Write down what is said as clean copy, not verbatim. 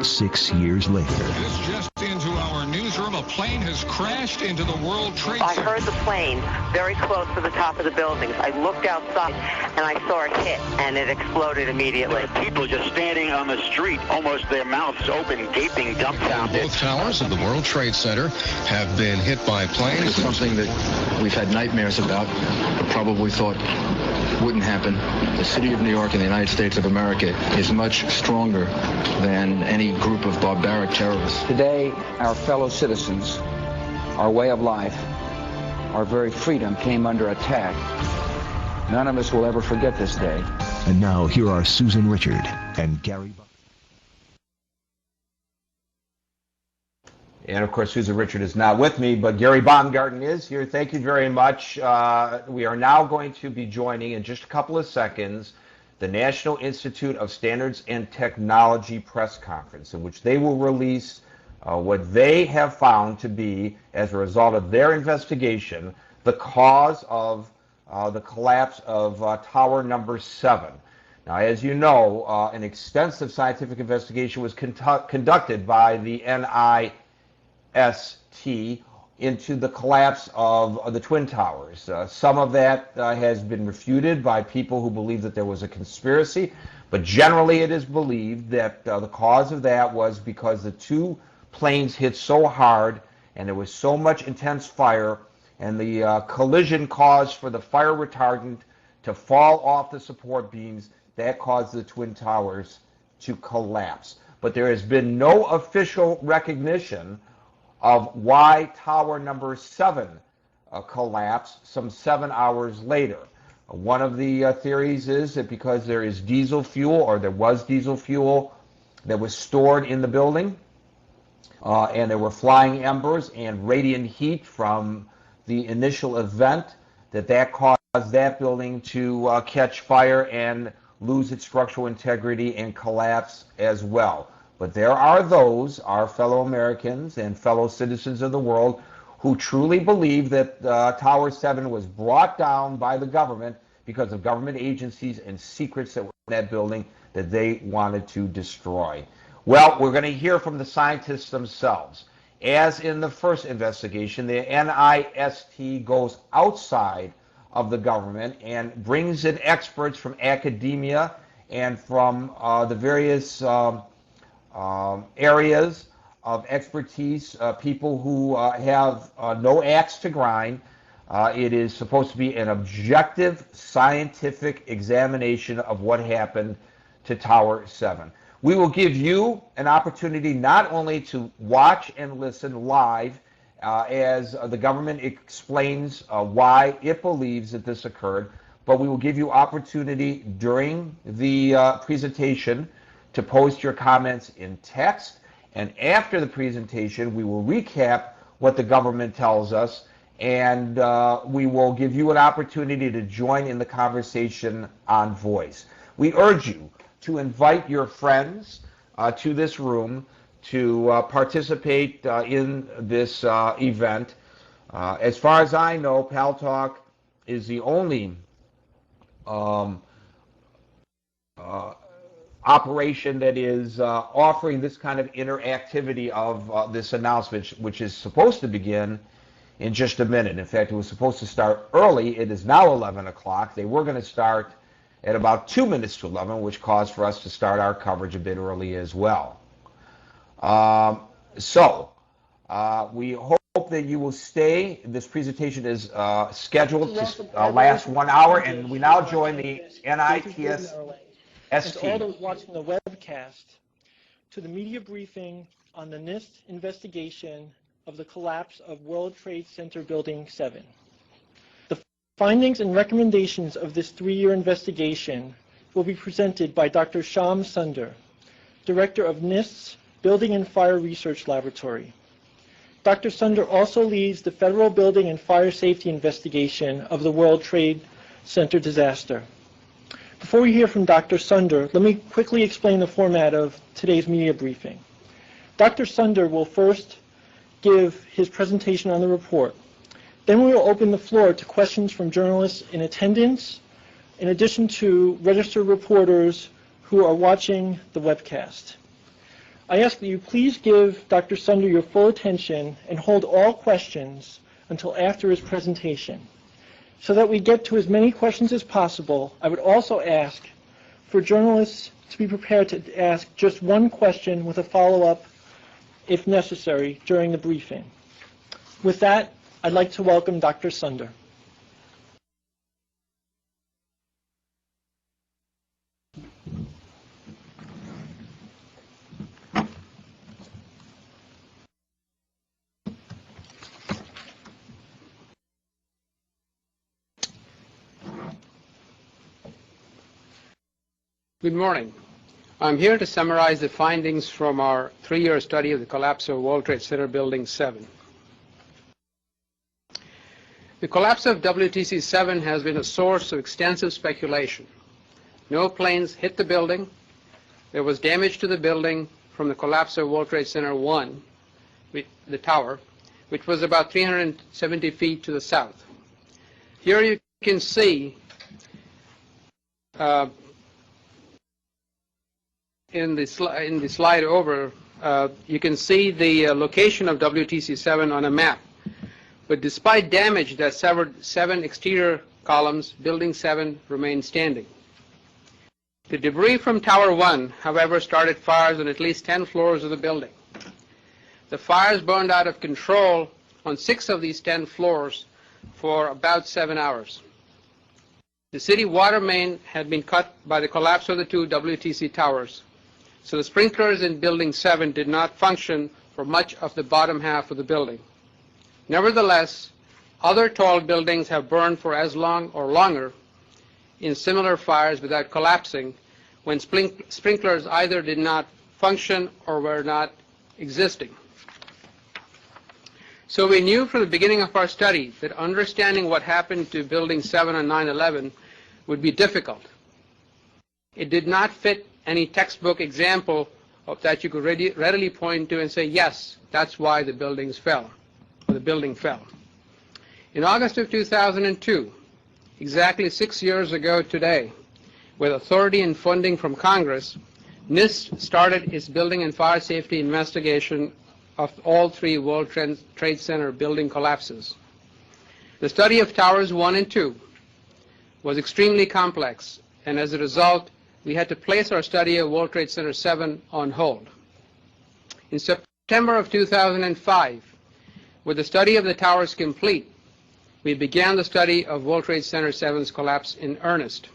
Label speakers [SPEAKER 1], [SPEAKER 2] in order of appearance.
[SPEAKER 1] 6 years later.
[SPEAKER 2] This just into our newsroom. A plane has crashed into the World Trade Center.
[SPEAKER 3] I heard the plane very close to the top of the buildings. I looked outside and I saw it hit, and it exploded immediately.
[SPEAKER 4] People just standing on the street, almost their mouths open, gaping, dumbfounded.
[SPEAKER 2] Both towers of the World Trade Center have been hit by planes.
[SPEAKER 5] It's something that we've had nightmares about, but probably thought wouldn't happen. The city of New York and the United States of America is much stronger than any group of barbaric terrorists.
[SPEAKER 6] Today, our fellow citizens, our way of life, our very freedom came under attack. None of us will ever forget this day.
[SPEAKER 1] And now here are Susan Richard and Gary.
[SPEAKER 7] And of course, Susan Richard is not with me, but Gary Baumgarten is here. Thank you very much. We are now going to be joining in just a couple of seconds the National Institute of Standards and Technology press conference, in which they will release what they have found to be, as a result of their investigation, the cause of the collapse of tower number 7. Now, as you know, an extensive scientific investigation was conducted by the NIST into the collapse of the Twin Towers. Some of that has been refuted by people who believe that there was a conspiracy, but generally it is believed that the cause of that was because the two planes hit so hard and there was so much intense fire, and the collision caused for the fire retardant to fall off the support beams. That caused the Twin Towers to collapse. But there has been no official recognition of why tower number 7 collapsed some 7 hours later. One of the theories is that because there is diesel fuel, or there was diesel fuel that was stored in the building, and there were flying embers and radiant heat from the initial event, that caused that building to catch fire and lose its structural integrity and collapse as well. But there are those, our fellow Americans and fellow citizens of the world, who truly believe that Tower 7 was brought down by the government because of government agencies and secrets that were in that building that they wanted to destroy. Well, we're going to hear from the scientists themselves. As in the first investigation, the NIST goes outside of the government and brings in experts from academia and from the various areas of expertise, people who have no axe to grind. It is supposed to be an objective scientific examination of what happened to Tower 7. We will give you an opportunity not only to watch and listen live as the government explains why it believes that this occurred, but we will give you opportunity during the presentation to post your comments in text, and after the presentation we will recap what the government tells us, and we will give you an opportunity to join in the conversation on voice. We urge you to invite your friends to this room to participate in this event. As far as I know, Paltalk is the only operation that is offering this kind of interactivity of this announcement, which is supposed to begin in just a minute. In fact, it was supposed to start early. It is now 11 o'clock. They were going to start at about 2 minutes to 11, which caused for us to start our coverage a bit early as well. We hope that you will stay. This presentation is scheduled to last 1 hour, and we now join the NIST.
[SPEAKER 8] And to all those watching the webcast, to the media briefing on the NIST investigation of the collapse of World Trade Center Building 7. The findings and recommendations of this 3-year investigation will be presented by Dr. Shyam Sunder, Director of NIST's Building and Fire Research Laboratory. Dr. Sunder also leads the Federal Building and Fire Safety Investigation of the World Trade Center disaster. Before we hear from Dr. Sunder, let me quickly explain the format of today's media briefing. Dr. Sunder will first give his presentation on the report. Then we will open the floor to questions from journalists in attendance, in addition to registered reporters who are watching the webcast. I ask that you please give Dr. Sunder your full attention and hold all questions until after his presentation. So that we get to as many questions as possible, I would also ask for journalists to be prepared to ask just one question with a follow-up, if necessary, during the briefing. With that, I'd like to welcome Dr. Sunder.
[SPEAKER 9] Good morning. I'm here to summarize the findings from our 3-year study of the collapse of World Trade Center Building 7. The collapse of WTC 7 has been a source of extensive speculation. No planes hit the building. There was damage to the building from the collapse of World Trade Center 1, the tower, which was about 370 feet to the south. Here you can see in the slide over, you can see the location of WTC 7 on a map. But despite damage that severed 7 exterior columns, Building 7 remained standing. The debris from Tower 1, however, started fires on at least 10 floors of the building. The fires burned out of control on 6 of these 10 floors for about 7 hours. The city water main had been cut by the collapse of the 2 WTC towers, so the sprinklers in Building 7 did not function for much of the bottom half of the building. Nevertheless, other tall buildings have burned for as long or longer in similar fires without collapsing when sprinklers either did not function or were not existing. So we knew from the beginning of our study that understanding what happened to Building 7 on 9/11 would be difficult. It did not fit any textbook example of that you could readily point to and say, yes, that's why the building fell. In August of 2002, exactly 6 years ago today, with authority and funding from Congress, NIST started its building and fire safety investigation of all 3 World Trade Center building collapses. The study of Towers 1 and 2 was extremely complex, and as a result, we had to place our study of World Trade Center 7 on hold. In September of 2005, with the study of the towers complete, we began the study of World Trade Center 7's collapse in earnest.